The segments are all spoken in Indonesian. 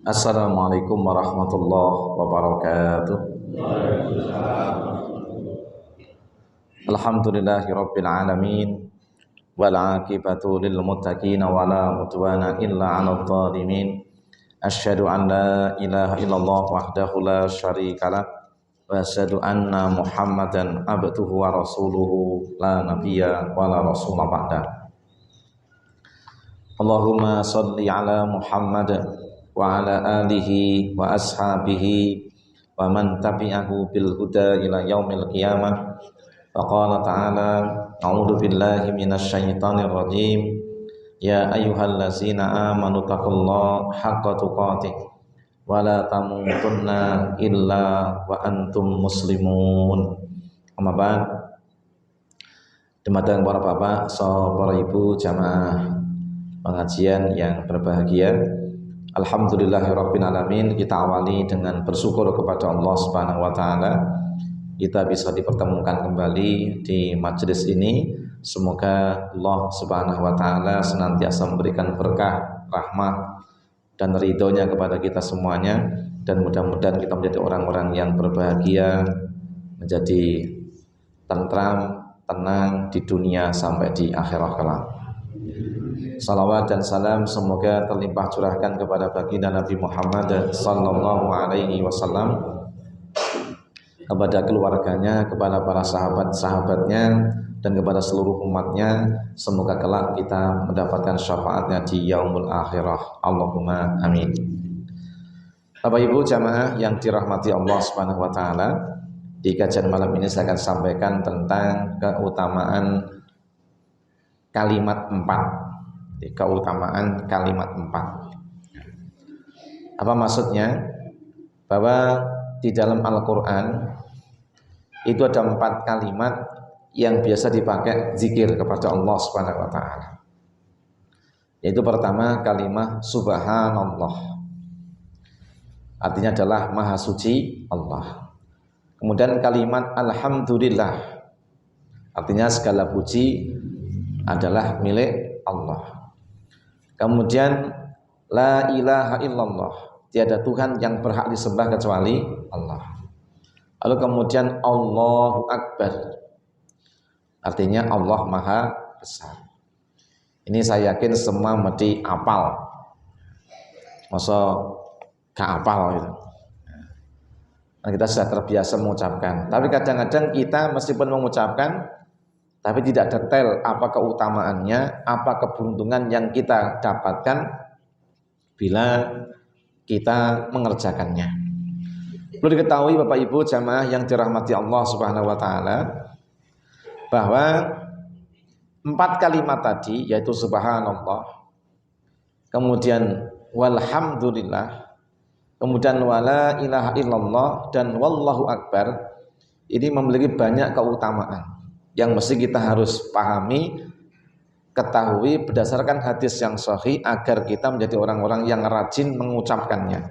Assalamualaikum warahmatullahi wabarakatuh. Alhamdulillahirabbil alamin wal aqibatu lil muttaqin wala mudwana illa 'alal zalimin. Asyhadu an la ilaha illallah wahdahu la syarikalah wa asyhadu anna Muhammadan abduhu wa rasuluhu la nabiyya wa la rasula ba'da. Allahumma shalli ala Muhammad wa ala alihi wa ashabihi wa man tabi'ahu bil huda ila yaumil qiyamah. Faqala ta'ala a'udzu billahi minasy syaithanir rajim. Ya ayyuhallazina amanu taqullaha haqqa tuqatih wa la tamutunna illa wa antum muslimun. Amma ba'd. Dumateng para bapak, para ibu jamaah pengajian yang berbahagia, alhamdulillahirabbil alamin, kita awali dengan bersyukur kepada Allah Subhanahu wa taala. Kita bisa dipertemukan kembali di majelis ini. Semoga Allah Subhanahu wa taala senantiasa memberikan berkah, rahmat dan ridhonya kepada kita semuanya, dan mudah-mudahan kita menjadi orang-orang yang berbahagia, menjadi tentram, tenang di dunia sampai di akhirat kelak. Salawat dan salam semoga terlimpah curahkan kepada baginda Nabi Muhammad sallallahu alaihi wasallam, kepada keluarganya, kepada para sahabat-sahabatnya, dan kepada seluruh umatnya. Semoga kelak kita mendapatkan syafaatnya di yaumul akhirah. Allahumma amin. Bapak Ibu jamaah yang dirahmati Allah Subhanahu wa taala, di kajian malam ini saya akan sampaikan tentang keutamaan kalimat 4. Keutamaan kalimat 4. Apa maksudnya? Bahwa di dalam Al-Quran itu ada 4 kalimat yang biasa dipakai zikir kepada Allah Subhanahu wa taala. Yaitu pertama kalimat subhanallah, artinya adalah maha suci Allah. Kemudian kalimat alhamdulillah, artinya segala puji adalah milik Allah. Kemudian la ilaha illallah, tiada Tuhan yang berhak disembah kecuali Allah. Lalu kemudian Allahu Akbar, artinya Allah Maha Besar. Ini saya yakin semua mesti apal. Masa gak apal gitu. Nah, kita sudah terbiasa mengucapkan. Tapi kadang-kadang kita meskipun mengucapkan, tapi tidak detail apa keutamaannya, apa keberuntungan yang kita dapatkan bila kita mengerjakannya. Perlu diketahui Bapak Ibu jamaah yang dirahmati Allah Subhanahu wa taala, bahwa 4 kalimat tadi, yaitu subhanallah, kemudian walhamdulillah, kemudian wala ilaha illallah, dan wallahu akbar, ini memiliki banyak keutamaan yang mesti kita harus pahami, ketahui berdasarkan hadis yang sahih, agar kita menjadi orang-orang yang rajin mengucapkannya,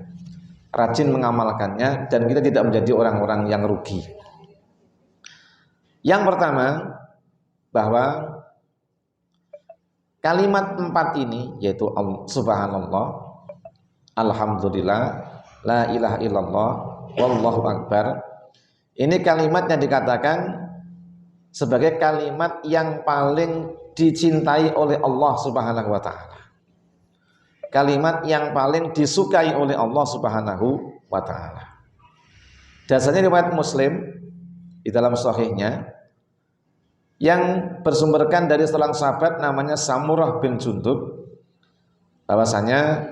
rajin mengamalkannya, dan kita tidak menjadi orang-orang yang rugi. Yang pertama, bahwa kalimat 4 ini, yaitu subhanallah, alhamdulillah, la ilaha illallah, wallahu akbar, ini kalimat yang dikatakan sebagai kalimat yang paling dicintai oleh Allah Subhanahu wa taala. Kalimat yang paling disukai oleh Allah Subhanahu wa taala. Dasarnya riwayat Muslim di dalam sahihnya yang bersumberkan dari seorang sahabat namanya Samurah bin Jundub, bahwasanya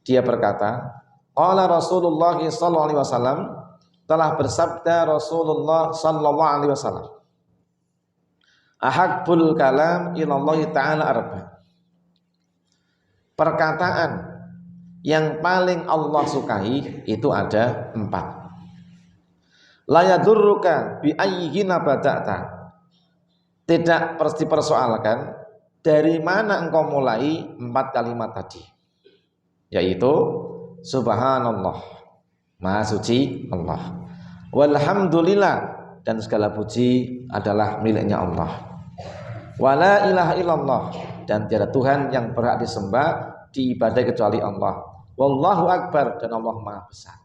dia berkata, qala Rasulullah sallallahu alaihi wasallam, telah bersabda Rasulullah sallallahu alaihi wasallam, ahabbul kalam ilallahi ta'ala arba. Perkataan yang paling Allah sukai itu ada 4. La yadurruka bi ayyihina bada'ta. Tidak dipersoalkan dari mana engkau mulai 4 kalimat tadi, yaitu subhanallah, maha suci Allah, walhamdulillah, dan segala puji adalah miliknya Allah, wala ilaha illallah, dan tiada Tuhan yang berhak disembah, diibadai kecuali Allah, wallahu akbar, dan Allah Maha besar.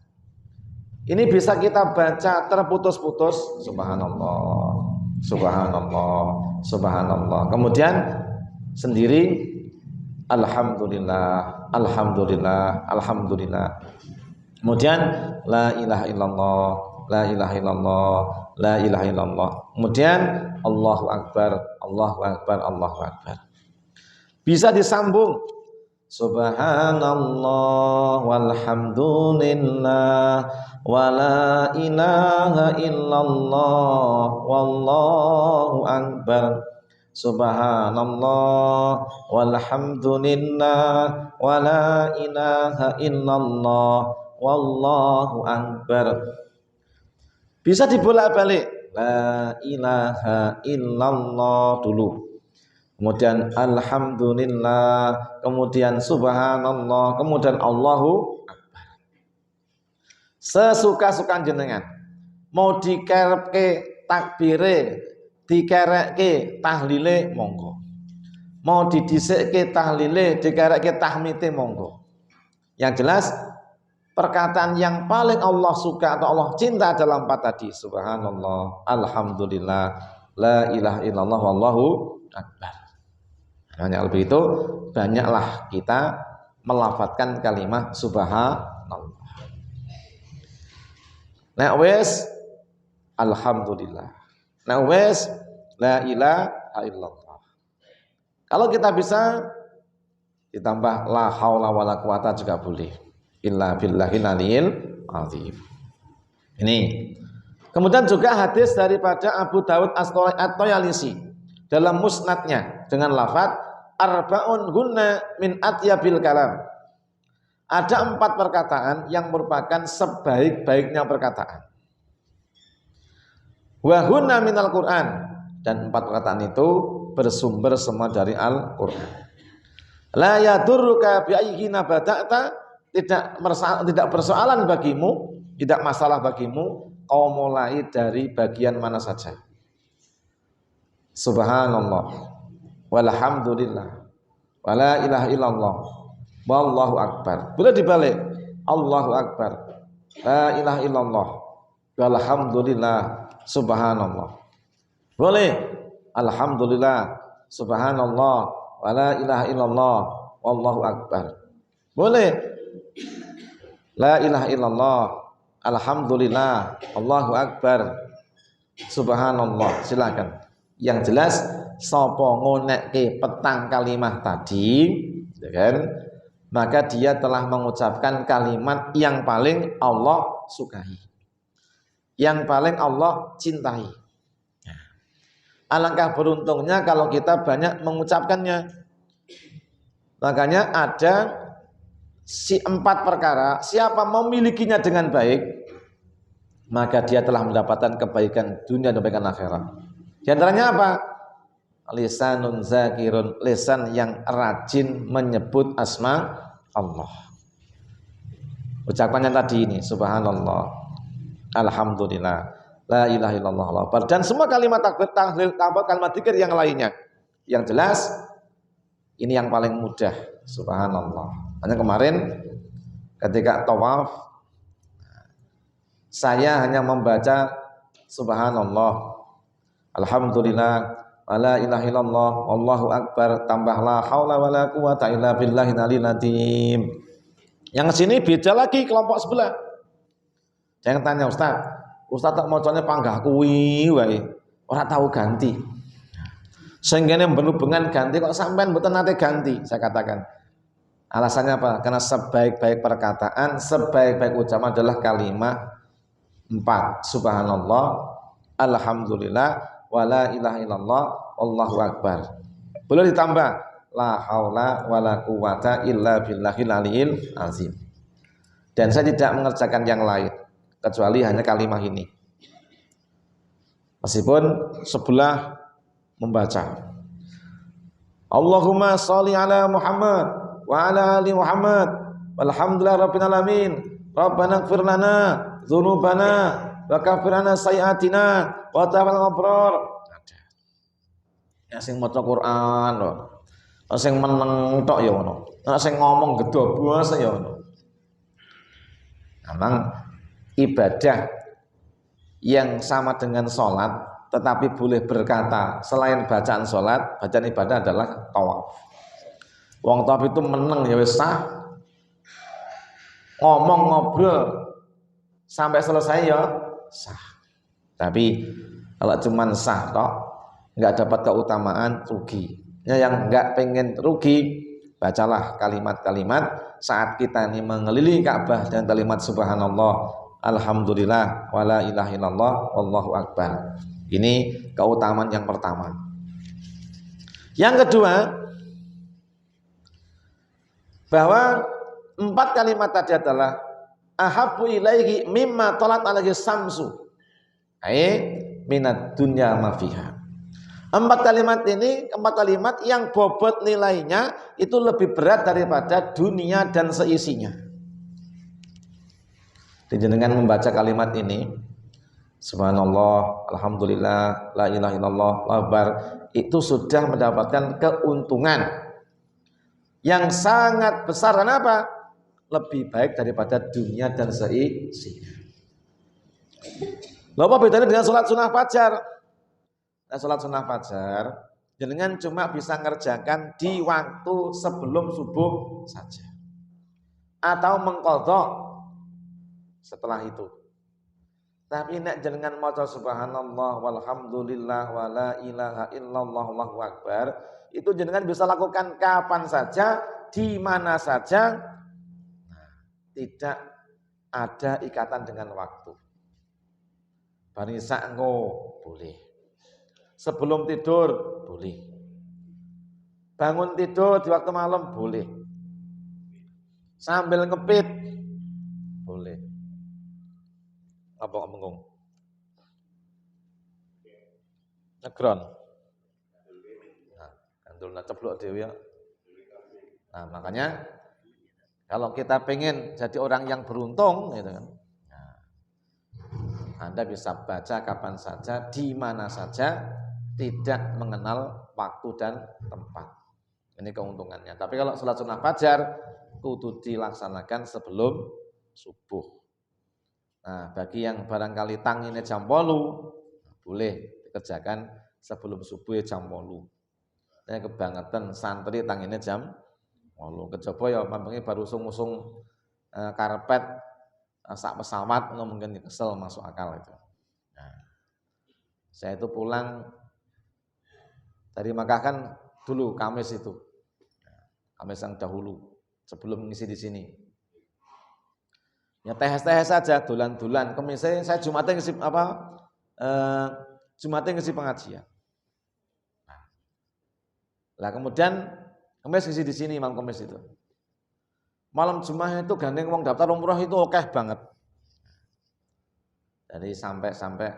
Ini bisa kita baca terputus-putus, subhanallah, subhanallah, subhanallah. Kemudian sendiri alhamdulillah, alhamdulillah, alhamdulillah. Kemudian la ilaha illallah, la ilaha illallah, la ilaha illallah. Kemudian Allahu akbar, Allahu akbar, Allahu akbar. Bisa disambung subhanallah walhamdulillah wala ilaha illallah wallahu akbar. Subhanallah walhamdulillah wala ilaha illallah wallahu akbar. Bisa dibolak-balik, la ilaha illallah dulu, kemudian alhamdulillah, kemudian subhanallah, kemudian Allahu akbar. Sesuka-suka jenengan. Mau dikerepke takbire, dikerekke tahlile, monggo. Mau didhisikke tahlile, dikerekke tahmite, monggo. Yang jelas perkataan yang paling Allah suka atau Allah cinta dalam 4 tadi, subhanallah, alhamdulillah, la ilaha illallah, wallahu akbar. Hanya lebih itu, banyaklah kita melafadzkan kalimat subhanallah. Nah wes alhamdulillah, nah wes la ilaha illallah. Kalau kita bisa ditambah la haula wala quwata juga boleh, illa billahil aliyil azim. Ini kemudian juga hadis daripada Abu Dawud At-Toyalisi dalam musnadnya dengan lafaz arba'un gunna min atyabil kalam. Ada 4 perkataan yang merupakan sebaik-baiknya perkataan. Wa hunna minal Qur'an, dan 4 perkataan itu bersumber semua dari Al-Qur'an. La yadurruka bi ayyi bada'ta, tidak persoalan bagimu, tidak masalah bagimu kau mulai dari bagian mana saja. Subhanallah walhamdulillah wala ilaha illallah wallahu akbar. Boleh dibalik, Allahu akbar, la ilaha illallah walhamdulillah subhanallah. Boleh alhamdulillah subhanallah wala ilaha illallah wallahu akbar. Boleh la ilaha illallah alhamdulillah Allahu akbar subhanallah. Silakan. Yang jelas sapa ngonekke petang kalimat tadi, ya kan, maka dia telah mengucapkan kalimat yang paling Allah sukai, yang paling Allah cintai. Alangkah beruntungnya kalau kita banyak mengucapkannya. Makanya ada 4 perkara, siapa memilikinya dengan baik, maka dia telah mendapatkan kebaikan dunia dan kebaikan akhirat. Di antaranya apa? Lisanun zakirun, lisan yang rajin menyebut asma Allah. Ucapannya tadi ini, subhanallah, alhamdulillah, la ilaha illallah, Allahu akbar, dan semua kalimat takbir, tahlil, kalimat dzikir yang lainnya. Yang jelas ini yang paling mudah, subhanallah. Hanya kemarin ketika tawaf saya hanya membaca subhanallah, alhamdulillah, wala ilaha illallah, wallahu akbar, tambah la haula wala quwata illa billahil aliyil azim. Yang sini beda lagi kelompok sebelah. Jangan tanya Ustaz tak mocone panggah kuwi wae, ora tahu ganti. Senggene berhubungan ganti kok sampean mboten nate ganti. Saya katakan alasannya apa? Karena sebaik-baik perkataan, sebaik-baik ucapan adalah kalimat 4, subhanallah, alhamdulillah, wala ilaha illallah, wallahu akbar. Boleh ditambah la haula wala quwata illa billahil aliyil azim. Dan saya tidak mengerjakan yang lain kecuali hanya kalimat ini. Meskipun sebelah membaca Allahumma sholli ala Muhammad wa ala ali Muhammad walhamdulillah rabbil alamin, rabbana ighfir lana dzunubana wa kaffir anna sayyi'atina wa tawaffana abrar. Ya sing maca Quran lho, sing meneng tok ya ngono, nek sing ngomong gedhe basa ya ngono. Memang ibadah yang sama dengan sholat tetapi boleh berkata selain bacaan sholat, bacaan ibadah adalah tawaf. Wong tawaf itu meneng ya wis sah, ngomong ngobrol sampai selesai ya sah. Tapi kalau cuman sah toh nggak dapat keutamaan, rugi. Ya, yang nggak pengen rugi, bacalah kalimat-kalimat saat kita ini mengelilingi Ka'bah dengan kalimat subhanallah, alhamdulillah, wala ilaha illallah, wallahu akbar. Ini keutamaan yang pertama. Yang kedua, bahwa 4 kalimat tadi adalah ahabbu ilaihi mimma talat alaihi samsu minad dunya ma fiha. 4 kalimat ini, 4 kalimat yang bobot nilainya itu lebih berat daripada dunia dan seisinya. Dengan membaca kalimat ini, subhanallah, alhamdulillah, la ilaha illallah, akbar, itu sudah mendapatkan keuntungan yang sangat besar. Kenapa? Lebih baik daripada dunia dan seisinya. Lalu apa bedanya dengan sholat sunnah fajar? Nah, sholat sunnah fajar dengan cuma bisa ngerjakan di waktu sebelum subuh saja, atau mengqadha setelah itu. Tapi nek jenengan maca subhanallah walhamdulillah wala ilaha illallah wallahu akbar, itu jenengan bisa lakukan kapan saja, di mana saja. Tidak ada ikatan dengan waktu. Bari sakno boleh. Sebelum tidur boleh. Bangun tidur di waktu malam boleh. Sambil ngepit boleh. Apa mengung? Negron. Nah, kandulna ceplok dhewe ya. Nah, makanya kalau kita pengen jadi orang yang beruntung gitu kan. Nah, Anda bisa baca kapan saja, di mana saja, tidak mengenal waktu dan tempat. Ini keuntungannya. Tapi kalau sholat sunnah fajar kudu dilaksanakan sebelum subuh. Nah, bagi yang barangkali tanginnya jam 8, boleh dikerjakan sebelum subuh jam 8. Ini kebangetan santri tanginnya jam 8. Kejaba ya mampengi baru usung-usung karpet sak pesawat, mungkin kesel, masuk akal itu. Nah, saya itu pulang dari Makkah kan dulu Kamis itu, Kamis yang dahulu sebelum ngisi di sini. Ya teh-teh saja, dulan-dulan. Kemisnya saya Jumatnya ngisi apa? Jumatnya ngisi pengajian. Nah, kemudian Kemis ngisi di sini, malam Kemis itu. Malam Jumat itu gandeng wong daftar umroh itu oke banget. Jadi sampai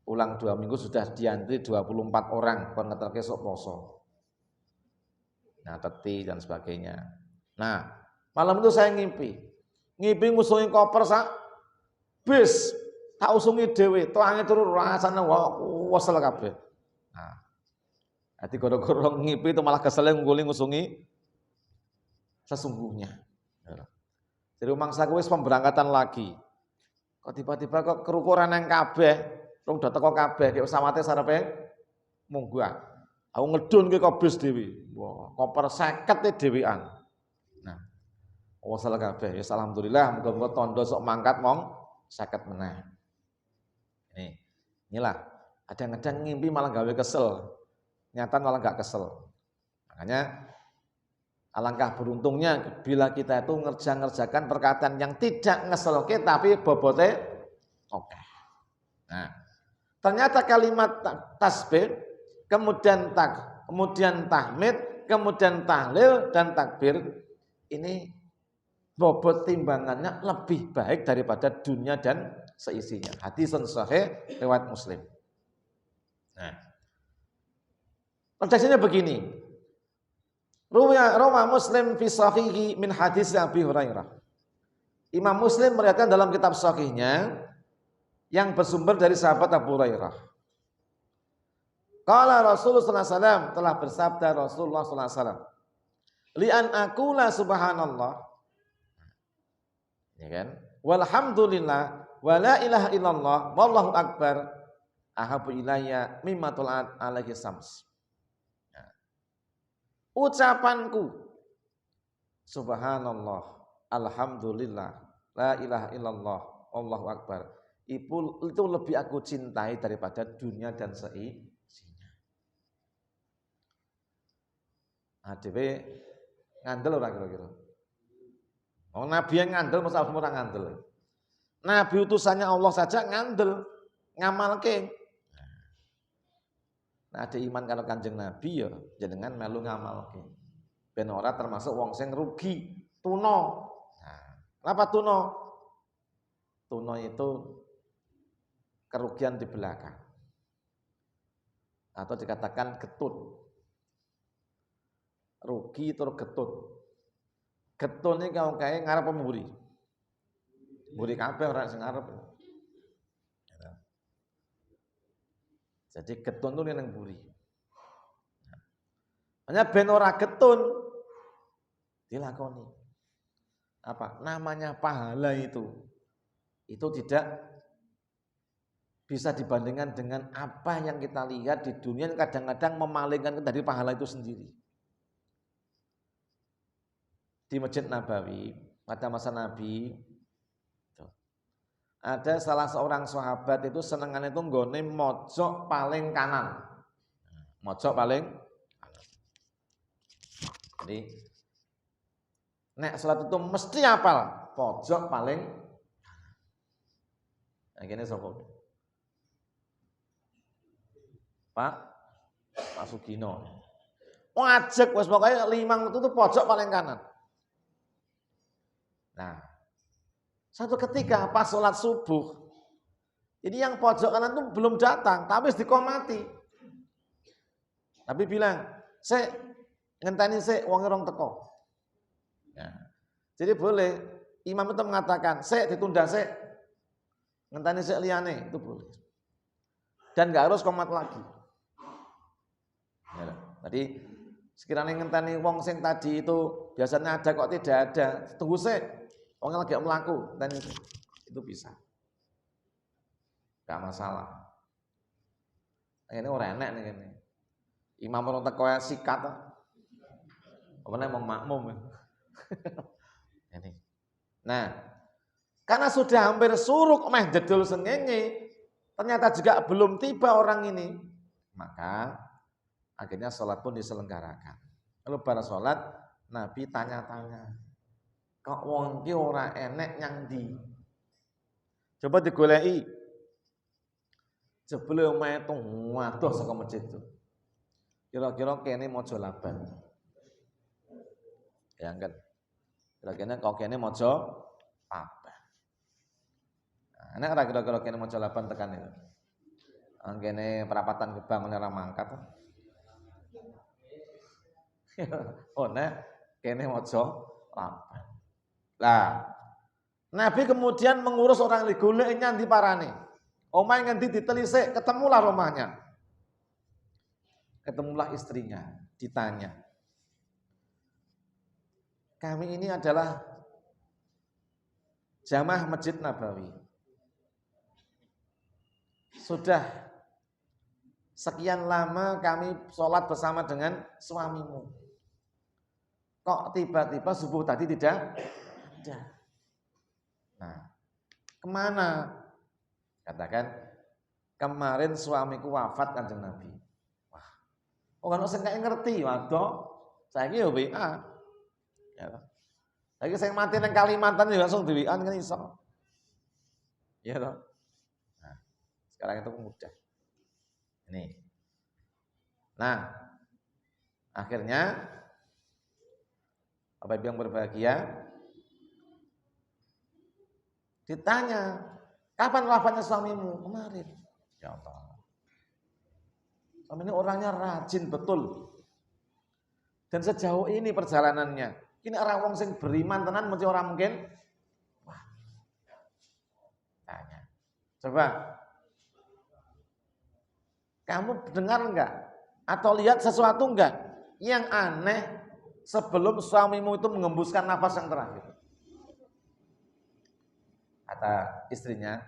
pulang 2 minggu sudah diantri 24 orang kon ngeterke sok poso. Nah, teti dan sebagainya. Nah, malam itu saya ngimpi ngusungi koper sak bis, tak usungi dhewe, tuange turu rasane wesel kabeh. Nah, hati goro-goro ngimpi itu malah kesel ngusungi sesungguhnya. Jadi mangsaku wis pemberangkatan lagi. Kok tiba-tiba kok kerukuran yang kabeh, rong udah teko kabeh, kayak pesawatnya sarepe munggah. Aku ngedun ke bis dewi, wah, koper 50 dewean. Nah, wasal kabeh, ya alhamdulillah, muga-muga tondo sok mangkat mong 50 meneh. Inilah, kadang-kadang ngimpi malah gawe kesel, nyata malah gak kesel. Makanya alangkah beruntungnya bila kita itu ngerjakan perkataan yang tidak ngeselke tapi bobote oke. Nah, ternyata kalimat tasbih, kemudian tahmid, kemudian tahlil dan takbir ini bobot timbangannya lebih baik daripada dunia dan seisinya. Hadisun sahih riwayat Muslim. Nah, redaksinya begini. Rawa Muslim fi sahihi min hadis Abi Hurairah. Imam Muslim meriwayatkan dalam kitab sahihnya yang bersumber dari sahabat Abu Hurairah. Qala Rasulullah sallallahu alaihi wasallam, telah bersabda Rasulullah sallallahu alaihi wasallam, "Li an aqula subhanallah." Ya kan? Walhamdulillah wa la ilaha illallah wallahu akbar ahabu ilayya mimma tul'at alaihi syams. Ucapanku subhanallah, alhamdulillah, la ilaha illallah, allahu akbar, itu lebih aku cintai daripada dunia dan seisinya. Adewe ngandel ora kira-kira. Oh, Nabi yang ngandel masa orang ngandel. Nabi utusannya Allah saja ngandel, ngamalke. Nah, ada iman kalau Kanjeng Nabi ya jenengan melu ngamalke. Ben ora termasuk wong sing rugi, tuno. Nah, apa tuno? Tuno itu kerugian di belakang. Atau dikatakan getun. Rugi terus getun. Getun ini kalau kayak ngarep pemburi. Mburi kabeh ora sing ngarep. Jadi getun itu yang buri. Hanya ben ora getun dilakoni. Apa? Namanya pahala itu tidak bisa dibandingkan dengan apa yang kita lihat di dunia yang kadang-kadang memalingkan dari pahala itu sendiri. Di Masjid Nabawi pada masa Nabi ada salah seorang sahabat itu senengannya itu nggone mojok paling kanan. Mojok paling kanan. Jadi nek salat itu mesti hafal pojok paling kanan. Nah, gini sapa? Pak Sugino. Wajib wis pokoke 5 itu pojok paling kanan. Nah, satu ketika pas sholat subuh, ini yang pojok kanan itu belum datang, tapi dikomati. Tapi bilang, "Sik, ngenteni sik wong rong teko." Ya. Jadi boleh imam itu mengatakan, "Sik ditunda sik." Ngenteni sik liyane, itu boleh. Dan enggak harus komat lagi. Ya, tadi sekiranya ngenteni wong sing tadi itu biasanya ada kok tidak ada, tunggu sik. Orang lagi melaku dan itu bisa, gak masalah. Ini orang enak nih ini. Imam orang teko sikat, apa namanya mau makmum. Ini. Nah, karena sudah hampir suruk meh jedul sengenge, ternyata juga belum tiba orang ini, maka akhirnya sholat pun diselenggarakan. Lalu pada sholat Nabi tanya-tanya. Kok wong iki ora enek nyang ndi? Coba digoleki. Jebule omahe tuh waduh saka masjid itu. Kira-kira kene maja laban. Ya kan. Kira-kira kok kene maja apa? Nah, nek ora kira-kira kene maja laban tekan itu. Kene perapatan Gebang ora mangkat. Oh nek kene maja laban. Lah, Nabi kemudian mengurus orang digoleki nyanti parane. Omahe ngendi ditelisik, ketemulah rumahnya. Ketemulah istrinya, ditanya. Kami ini adalah jamaah Masjid Nabawi. Sudah sekian lama kami sholat bersama dengan suamimu. Kok tiba-tiba subuh tadi tidak ada. Nah, kemana? Katakan, kemarin suamiku wafat Kanjeng Nabi. Wah, orang sing gak ngerti, waduh, saiki yo WA. Ya. Saiki sing mati nang Kalimantan yo langsung di WA kan iso. Ya toh. Nah, sekarang itu mudah. Ini. Nah, akhirnya Bapak Ibu yang berbahagia, ditanya, kapan wafatnya suamimu? Kemarin. Ya Allah. Suami ini orangnya rajin betul. Dan sejauh ini perjalanannya. Ini orang wong sing beriman tenan mesti orang mungkin. Wah. Tanya. Coba. Kamu dengar enggak? Atau lihat sesuatu enggak? Yang aneh sebelum suamimu itu mengembuskan nafas yang terakhir. Kata istrinya,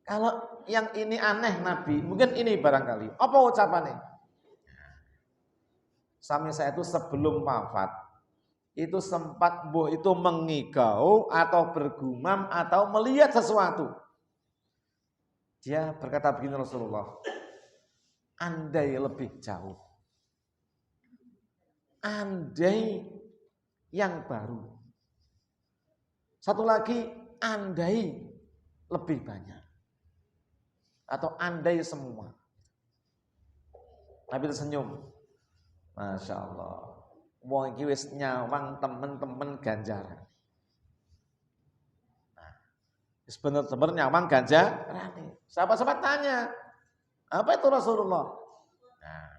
kalau yang ini aneh Nabi, mungkin ini barangkali. Apa ucapannya? Suami saya itu sebelum wafat, itu sempat itu mengigau atau bergumam atau melihat sesuatu. Dia berkata begini Rasulullah, andai lebih jauh, andai yang baru. Satu lagi, andai lebih banyak. Atau andai semua. Nabi tersenyum. Masya Allah. Wong iki wis nyawang temen-temen ganjaran. Nah, bener-bener nyawang ganjaran. Sahabat-sahabat tanya, apa itu Rasulullah? Nah,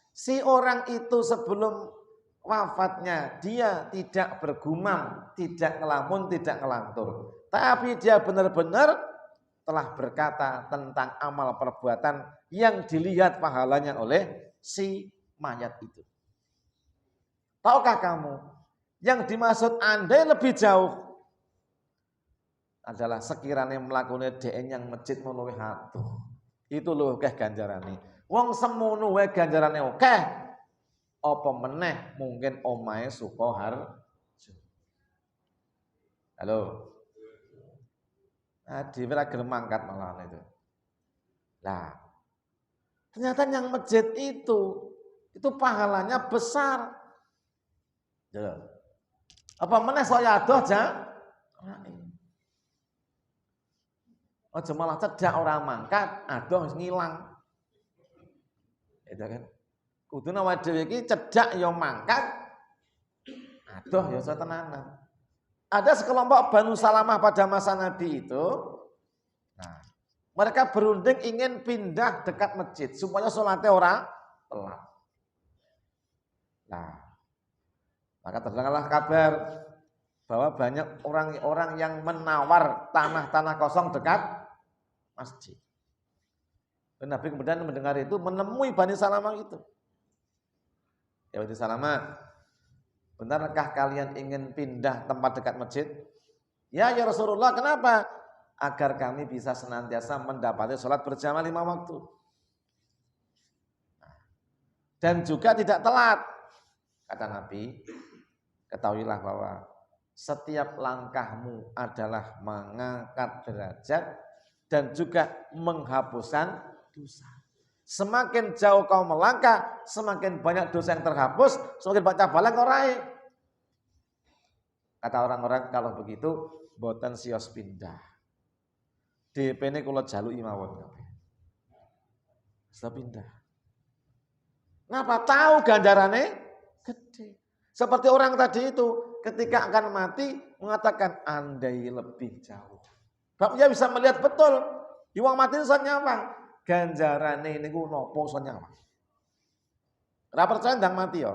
si orang itu sebelum wafatnya dia tidak bergumam, tidak ngelamun, tidak ngelantur. Tapi dia benar-benar telah berkata tentang amal perbuatan yang dilihat pahalanya oleh si mayat itu. Tahukah kamu, yang dimaksud andai lebih jauh adalah sekiranya melakukan DN yang masjid menuhi hatu. Itu loh keh ganjarane. Wong semono wae ganjarane akeh. Apa meneh mungkin omahe Sukoharjo. Halo. Nah, di gelem mangkat malahan itu. Nah, ternyata yang masjid itu pahalanya besar. Jelas. Apa meneh saya adoh aja? Aja malah cedak orang mangkat, adoh ngilang. Itu kan. Kudune awake dhewe iki cedak ya mangkat, adoh ya tenanan. Ada sekelompok Banu Salamah pada masa Nabi itu. Nah, mereka berunding ingin pindah dekat masjid supaya sholatnya orang telat. Nah, maka terdengarlah kabar bahwa banyak orang-orang yang menawar tanah-tanah kosong dekat masjid. Dan Nabi kemudian mendengar itu menemui Bani Salamah itu. Ya Bani Salamah, benarkah kalian ingin pindah tempat dekat masjid? Ya Rasulullah, kenapa? Agar kami bisa senantiasa mendapati sholat berjamaah 5 waktu. Dan juga tidak telat. Kata Nabi, ketahuilah bahwa setiap langkahmu adalah mengangkat derajat dan juga menghapuskan dosa. Semakin jauh kau melangkah, semakin banyak dosa yang terhapus, semakin banyak bala kau raih. Kata orang-orang kalau begitu, boten sios pindah. DP-ne kula jaluki mawon kabeh. Sudah pindah. Kenapa? Tahu ganjarane gede. Seperti orang tadi itu, ketika akan mati mengatakan andai lebih jauh. Dia bisa melihat betul, wong mati itu nyawang. Ganjarane niku napa iso nyawang. Ora percaya ndang mati ya.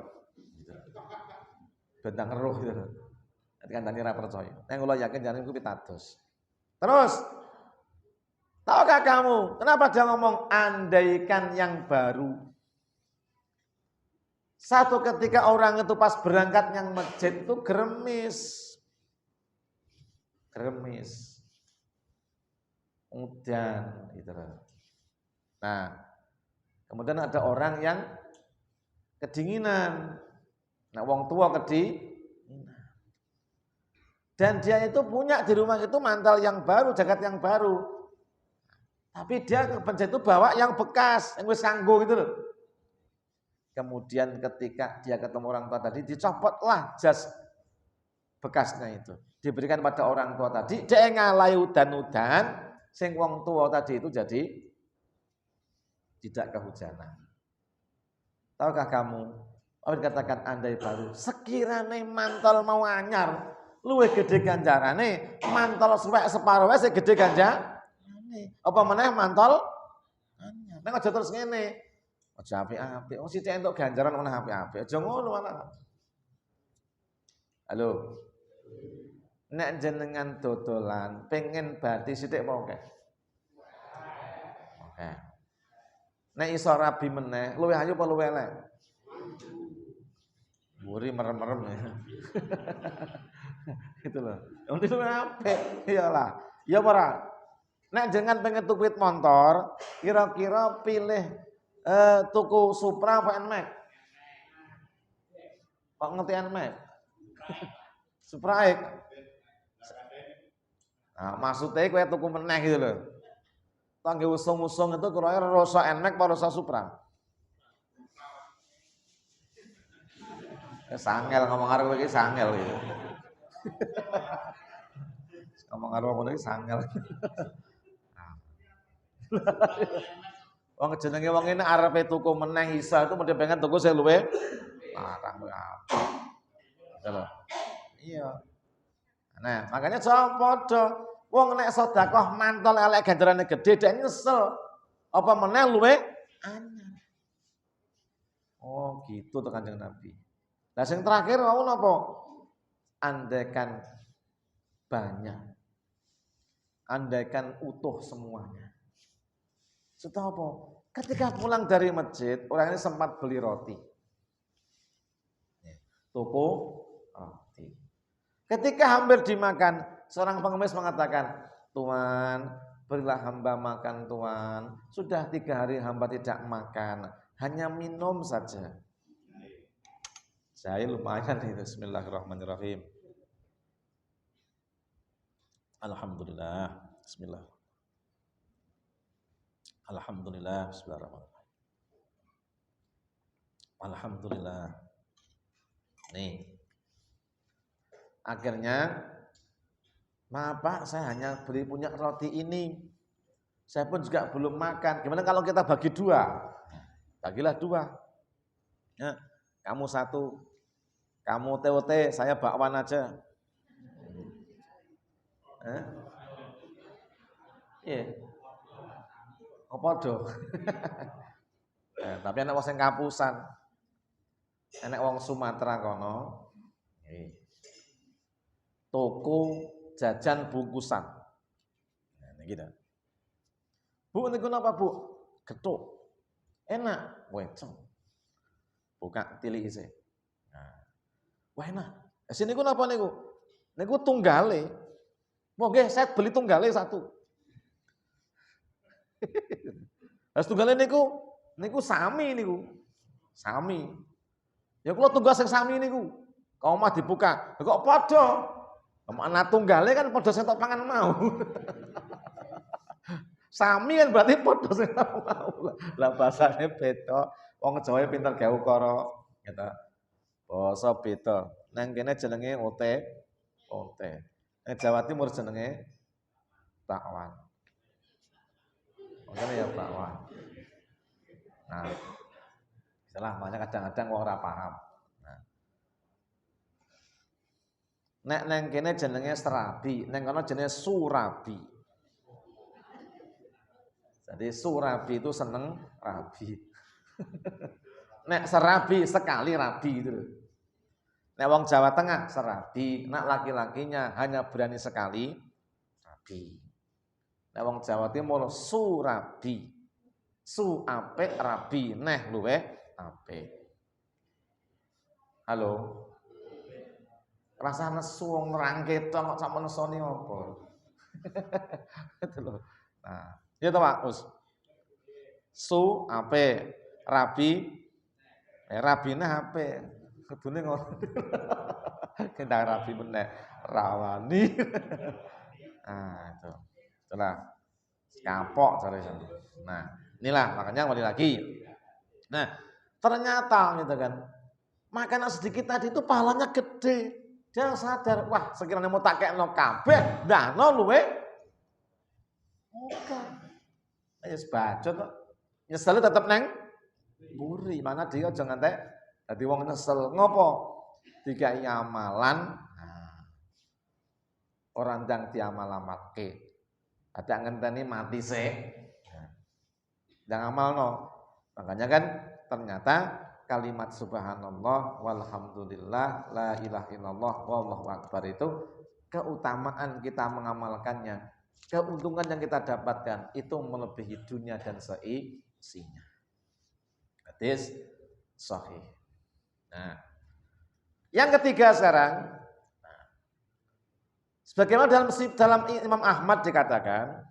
Bentang roh gitu. Nanti kandhane ora percaya. Nek kula yakin jane niku pitados. Terus tahukah kamu kenapa dia ngomong andaikan yang baru? Satu ketika orang itu pas berangkat yang masjid itu geremis. Udan gitu. Nah, kemudian ada orang yang kedinginan. Nah, wong tua kedinginan. Dan dia itu punya di rumah itu mantel yang baru, jaket yang baru. Tapi dia ke masjid itu bawa yang bekas, yang wis kanggo gitu loh. Kemudian ketika dia ketemu orang tua tadi, dicopotlah jas bekasnya itu. Diberikan pada orang tua tadi, dia ngalai udan-udan, sing wong tua tadi itu jadi tidak kehujanan. Tahukah kamu, apa dikatakan andai baru, sekiranya mantel mau anyar, luwih gede ganjarane, mantel suwek separuh wae sing gede ganjarane. Apa meneh mantel anyar. Nek aja terus ngene. Aja apik-apik. Wong sithik entuk ganjaran meneh apik-apik. Aja ngono malah. Halo. Nek jenengan dodolan pengen bati sithik apa oke? Oke. Nek iso rabi meneh, luwih ayu apa luwih elek? Muri merem-merem ya. Gitu loh. Untuk apik, iyalah. Ya ora. Nek jangan pengen tuku motor, kira-kira pilih tuku Supra apa NMAX? Kok ngerti NMAX? Supra X. Nah, maksudnya kowe tuku meneh gitu loh. Tangge usung-usung itu kira-kira rasa NMAX apa rasa Supra? Sangel ngomong karo kowe iki sangel gitu. Ngomong karo kowe iki sangel. Wong jenenge wong ini arepe tuku meneh isa itu mesti pengen tuku sing luwe larang apa. Gitu. Iya. Nah, makanya jangan padha. Wong nek sedekah mantol elek ganjarane gede dek nyesel. Apa meneh luwe anyar. Oh, gitu tuh Kanjeng Nabi. Nah, yang terakhir mau napa? Andaikan banyak. Andaikan utuh semuanya. Setelah apa? Ketika pulang dari masjid, orang ini sempat beli roti. Toko roti. Ketika hampir dimakan, seorang pengemis mengatakan, Tuhan, berilah hamba makan Tuhan. Sudah 3 hari hamba tidak makan, hanya minum saja. Saya lumayan itu. Bismillahirrahmanirrahim. Alhamdulillah. Bismillah. Alhamdulillah. Bismillahirrahmanirrahim. Alhamdulillah. Nih. Akhirnya, maaf Pak, saya hanya beli punya roti ini. Saya pun juga belum makan. Gimana kalau kita bagi 2? Bagilah 2. Ya, kamu 1, kamu TOT, saya bakwan aja. Iya. Apa do? Tapi anak wong sing kapusan. Anak wong Sumatera kono. Toko jajan bungkusan. Nah, gitu. Bu, niku napa, Bu? Gethuk. Enak, weco. Buka tilik isih. Nah. Wah, enak. Sini niku napa niku? Niku tunggale. Mau nggih, saya beli tunggale 1. Harus tunggale niku sami niku. Sami. Ya kula tunggal sing sami niku. Kau mah dibuka. Kok padha? Mana tunggale kan padha sing tok pangan mau. Sami kan berarti padha sing mau. Lah bahasane beda. Wong Jawa pinter gawe ukara, gitu. Basa beda. Nang kene jenenge ote. Nang Jawa Timur jenenge bakwan. Makanya ya bakwan. Nah, istilah makanya kadang-kadang wong ora paham. Nah. Nek nang kene jenenge serabi, nang kono jenenge surabi. Jadi surabi itu seneng rabi. Nek serabi sekali rabi gitu. Nek wong Jawa Tengah serabi, nek laki-lakinya hanya berani sekali rabi. Nek wong Jawa Timur surabi. Su apik rabi, neh luweh apik. Halo. Rasa nesu wong rangketa kok sak menesoni apa? Itu loh. Nah, ya to Pak Us. Su apik, rabi rabine apik. Kebune ngono. Kendang rabi meneh rawani. Nah, itu. Itulah kapok cara sana. Nah, inilah makanya kembali lagi. Nah, ternyata gitu kan. Makanan sedikit tadi itu pahalanya gede. Dia sadar, wah sekiranya mau tak kekno kabeh, ndahno luwe. Oke. Ayo sebacot kok. Nyesel tetep neng mburi. Mana dia jangan teh dadi wong nyesel. Ngopo? Dikai amalan. Nah, orang ndang diamal-amalke. Ada ngenteni mati sih. Ndang amalno. Makanya kan ternyata kalimat subhanallah walhamdulillah la ilaha illallah wallahu akbar itu keutamaan kita mengamalkannya, keuntungan yang kita dapatkan itu melebihi dunia dan seisinya. Hadis sahih. Nah, yang ketiga sekarang, Sebagaimana dalam Imam Ahmad dikatakan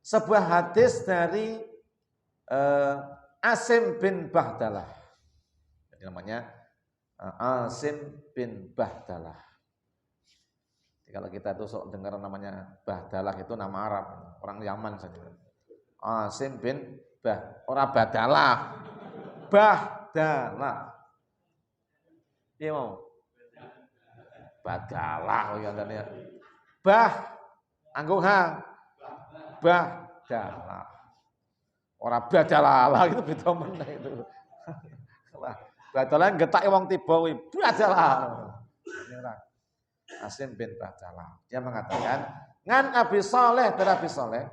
sebuah hadis dari Asim bin Bahdalah. Jadi namanya Asim bin Bahdalah. Jadi kalau kita tuh sok dengar namanya Bahdalah itu nama Arab, orang Yaman saja. Asim bin orang Bahdalah. Bahdalah. Iya mau? Bahdalah oh ya tanya. Anggung ha. Bahdalah. Orang Bahdalah itu beda meneh itu. Bahdalah getake wong tiba kuwi. Bahdalah. Asim bin Bahdalah. Dia mengatakan, ngan Abi Saleh dari Abi Saleh,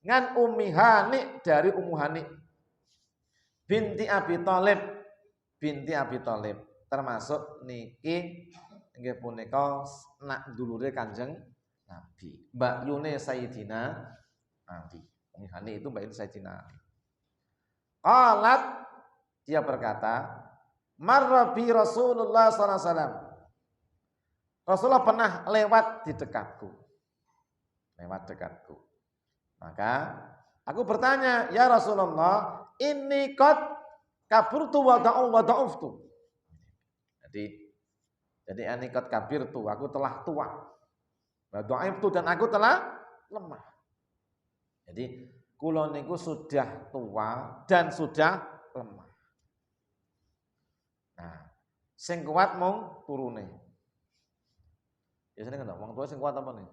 ngan Ummi Hani dari Ummu Hani, binti Abi Thalib, termasuk niki nggih punika nak dulure Kanjeng Nabi. Mbak Yune Sayyidina Ali. Ummi Hani itu Mbak Yune Sayyidina Ali. Qalat, dia berkata, marra bi Rasulullah sallallahu alaihi wasallam. Rasulullah pernah lewat di dekatku. Maka aku bertanya, ya Rasulullah, ini qad kaburtu wa da'uftu. Jadi ini qad kabirtu, aku telah tua. Wa da'uftu, dan aku telah lemah. Jadi kula niku sudah tua dan sudah lemah. Nah, sing kuat mung turune. Biasanya kan orang tua sing kuat apa nih?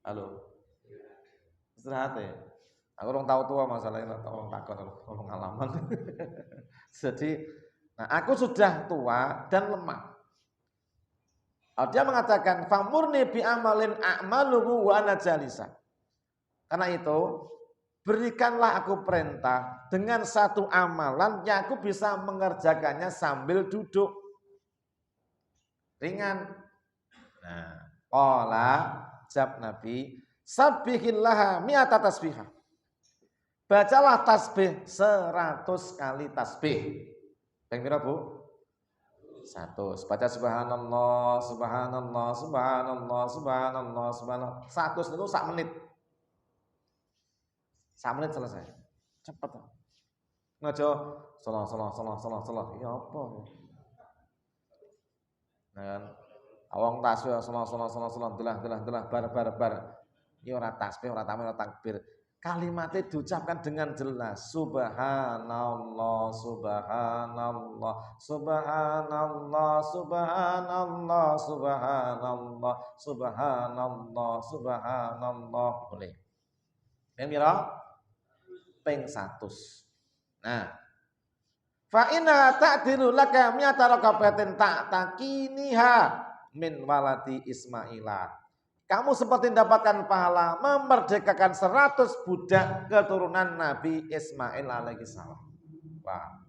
Halo. Istirahat ya. Aku orang tahu tua masalahnya, orang takut orang pengalaman. Jadi, nah aku sudah tua dan lemah. Dia mengatakan, famurni bi amalin a'maluhu wa ana jalisa. Karena itu, berikanlah aku perintah dengan satu amalan yang aku bisa mengerjakannya sambil duduk. Ringan. Nah, qala jawab Nabi, sabbihillaha mi'ata tasbihah. Bacalah tasbih 100 kali tasbih. Ping pira, Bu? 100. Baca subhanallah, subhanallah, subhanallah, subhanallah, subhanallah. 100 itu sak menit. Sak menit selesai. Cepet. Ngajo salah. Ya apa? Nah, awang tasbih salah delah bar. Ini ora tasbih, ora tamir, ora takbir. Kalimatnya diucapkan dengan jelas. Subhanallah, subhanallah, subhanallah, subhanallah, subhanallah, subhanallah, subhanallah. Boleh. Ping pira? Ping 100. Nah, fa inna ta'dilu laka mi'ata raqabatin ta'takiniha min waladi Ismaila. Kamu seperti mendapatkan pahala memerdekakan 100 budak keturunan Nabi Ismail alaihi salam. Wah.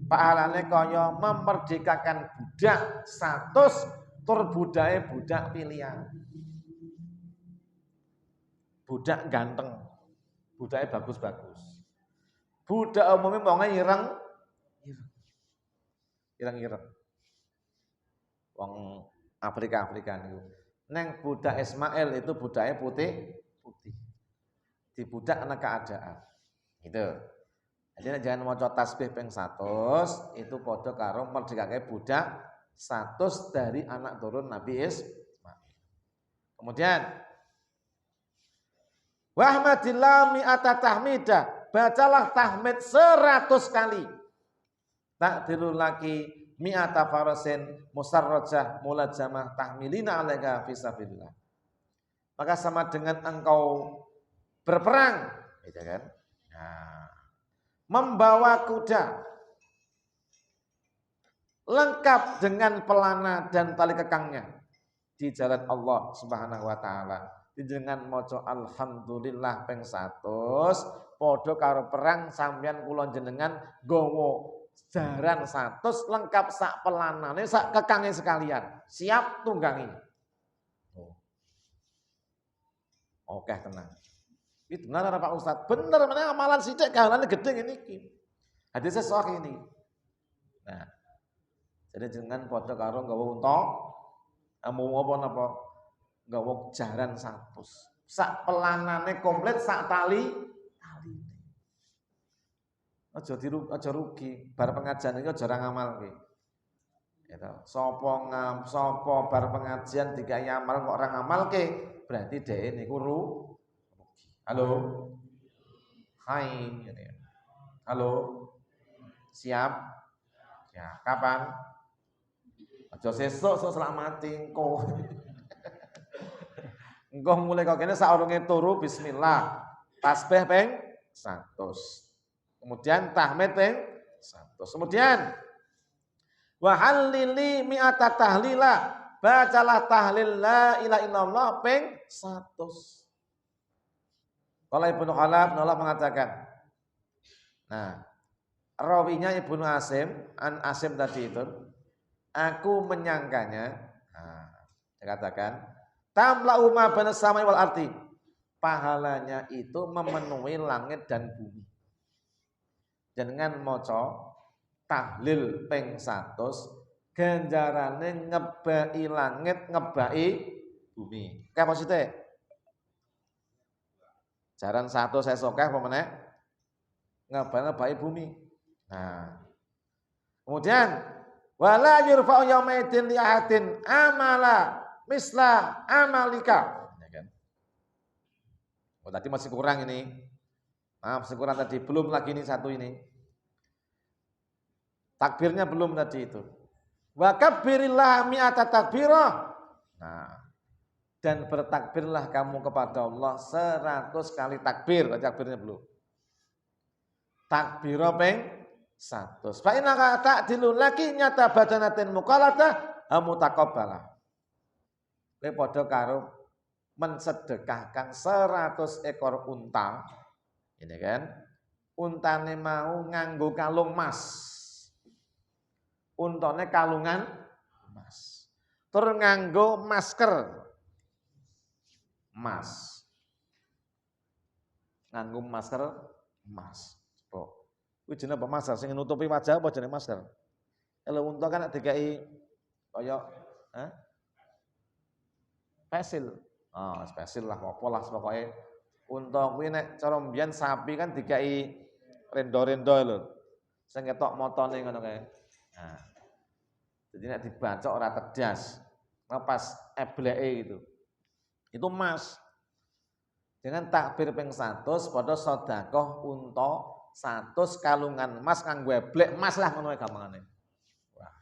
Pahalane kaya memerdekakan budak 100 tur budake budak pilihan. Budak ganteng. Budake bagus-bagus. Budak umumnya wonge ireng. Wong Afrika niku. Neng budak Ismail itu budaknya putih. Di budak ana keadaan. Gitu. Jadi jangan maca tasbih ping 100 itu padha karo merdekake budak 100 dari anak turun Nabi Ismail. Kemudian wahmadillah mi'ata tahmidah. Bacalah tahmid 100 kali. Takdirul laki mi'ata farasin musarrajah mulajamah tahmilina alaika fisabilillah. Maka sama dengan engkau berperang, gitu kan? Nah, membawa kuda lengkap dengan pelana dan tali kekangnya di jalan Allah Subhanahu wa taala. Dengan maca alhamdulillah ping 100 padha karo perang sampeyan kula jenengan gawa jaran 100 lengkap sak pelanane sak kekange sekalian siap tunggangi. Oke tenang. Itu benar Pak Ustaz. Bener meneh amalan sithik kahanane gedhe ngene iki. Hadis sahih ini. Nah, jadi jenengan padha karo nggawa unta Amu apa napa? Nggawa jaran 100. Sak pelanane komplit sak taline. Aja rugi. Bar pengajian iki aja ora ngamalke. Gitu. Sapa bar pengajian dikai amal kok ora ngamalke, berarti dhek niku rugi. Halo. Hai gitu ya. Halo. Siap? Ya, kapan? Aja sesuk selamati engko. Engko mulai kok kene saurunge turu bismillah. Tasbih ping 100. Kemudian tahmid ping 100. Kemudian wa halili mi'ata tahlila. Bacalah tahlil la ilaha illallah ping 100. Kalau Ibnu Khalaf mengatakan. Nah, rawinya Ibnu Asim, An Asim tadi itu, aku menyangkanya, dikatakan, tamla'u ma baina samai wal ardi. Pahalanya itu memenuhi langit dan bumi. Dengan maca tahlil ping 100, ganjarane ngebai langit, ngebai bumi. Kayak maksudnya? Jaran 100 esok apa meneh? Ngebai bumi. Nah, kemudian wala yurfa'u yaumaidin li ahadin amala misla amalika. Ya kan? Oh, tadi masih kurang ini. Maaf, masih kurang tadi. Belum lagi ini satu ini. Takbirnya belum tadi itu. Wa kabbirillah mi'ata takbirah. Nah, dan bertakbirlah kamu kepada Allah 100 kali takbir. Takbirnya belum. Takbirah ping 100. Fa innaka ta'dilu laki nyata badanatin muqallata mutaqabbalah. Kowe padha karo mensedekahkan 100 ekor unta. Ini kan? Untane mau nganggo kalung emas. Untane kalungan emas. Terus nganggo masker emas. Nganggo masker emas. Coba. Kuwi jenenge apa masker sing nutupi wajah apa jenenge masker? Kalau unta kan dikai kaya pesil. Pesil lah apa lah pokoke unta kuwi nek cara mbiyen sapi kan dikai rendo-rendo lho. Sing ketok motone ngono kae. Nah. Jadi nek dibacok ora tedas. Pas ebleke gitu. Itu emas. Dengan takbir ping 100 padha sedekah unta 100 kalungan emas kanggo eblek emas lah ngono wae gampangane. Wah.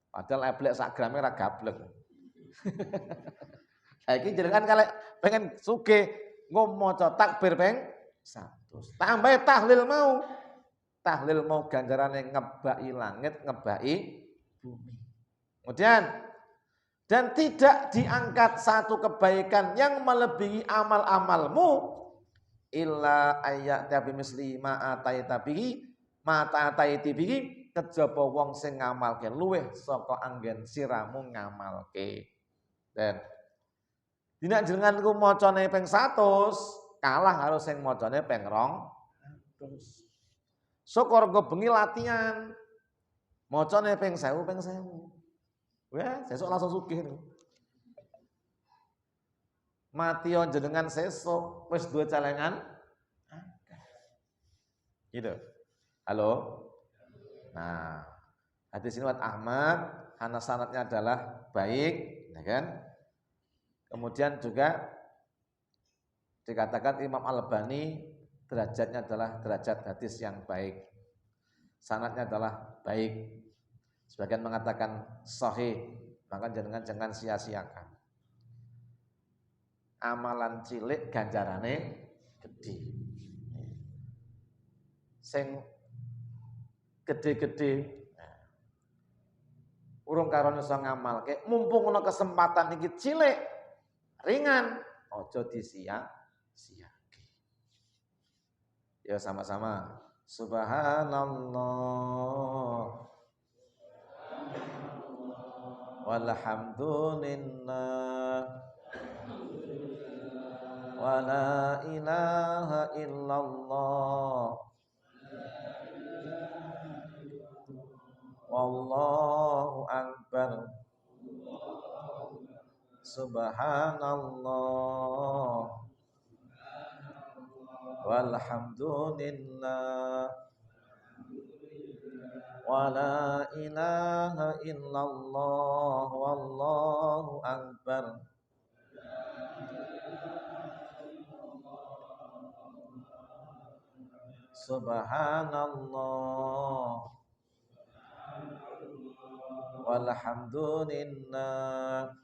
Padahal eblek sak grame ora gablek. Saiki jenengan kalek pengen sugih maca takbir ping 100. Tambah tahlil mau. Tahlil mau ganjarane ngebaki langit, ngebaki bumi. Kemudian dan tidak diangkat satu kebaikan yang melebihi amal-amalmu illa ayyata bimisli ma ataita bihi ma ataiti bihi kejaba wong sing ngamalke luweh saka anggen siramu ngamalke. Dan dina jenengan ku macane ping 100 kalah karo sing macane ping 200. Syukur go bengi latihan macane ping 1000 ping 1000. Wah, sesuk langsung sugih niku. Mati jenengan sesuk wis duwe celengan. Gitu. Halo. Nah, hadis ini riwayat Ahmad, sanadnya adalah baik, ya kan? Kemudian juga dikatakan Imam Al-Albani derajatnya adalah derajat hadis yang baik. Sanadnya adalah baik. Sebagian mengatakan sahih, maka jangan sia-siakan. Amalan cilik ganjarane gede. Sing gede-gede urung karo iso ngamalke, mumpung ana kesempatan iki cilik, ringan, aja disia-siake. Ya sama-sama. Subhanallah. Walhamdulillah wa la ilaha illallah wallahu akbar Subhanallah walhamdulillah wala ilaha illallah wallahu akbar. Subhanallah walhamdulillah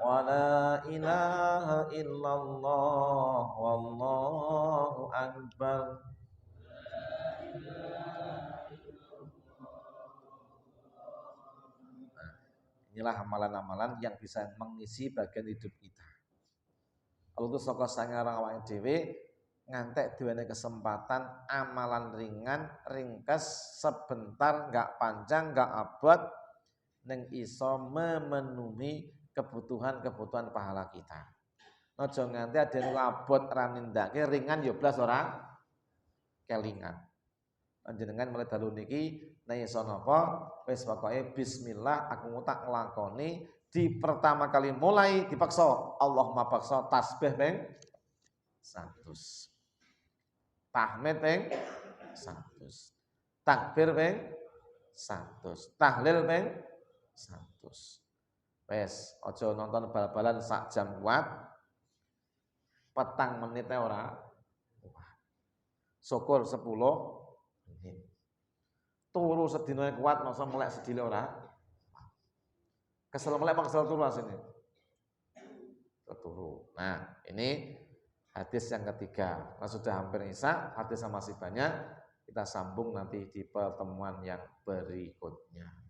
wala ilaha illallah wallahu akbar. Inilah amalan-amalan yang bisa mengisi bagian hidup kita. Kalau itu saka sangarang awake dhewe ngantek duwene kesempatan amalan ringan, ringkes, sebentar, enggak panjang, enggak abot ning iso memenuhi kebutuhan-kebutuhan pahala kita. Aja nganti adene abot ra nindakake ringan ya blas ora kelingan. Panjenengan mulai dalu niki nek iso napa wis pokoke bismillah aku ngutak nglakoni di pertama kali mulai dipaksa Allahumma paksa tasbih ping 100. Tahmid ping 100. Takbir ping 100. Tahlil ping 100. Wes aja nonton bal-balan sak jam kuat. Petang menitnya ora. Syukur 10 menit. Turu sedina kuat masa melek sedile ora. Kesel melek apa kesel turu asine? Turu. Nah, ini hadis yang ketiga. Nah, sudah hampir isya, hadis masih banyak. Kita sambung nanti di pertemuan yang berikutnya.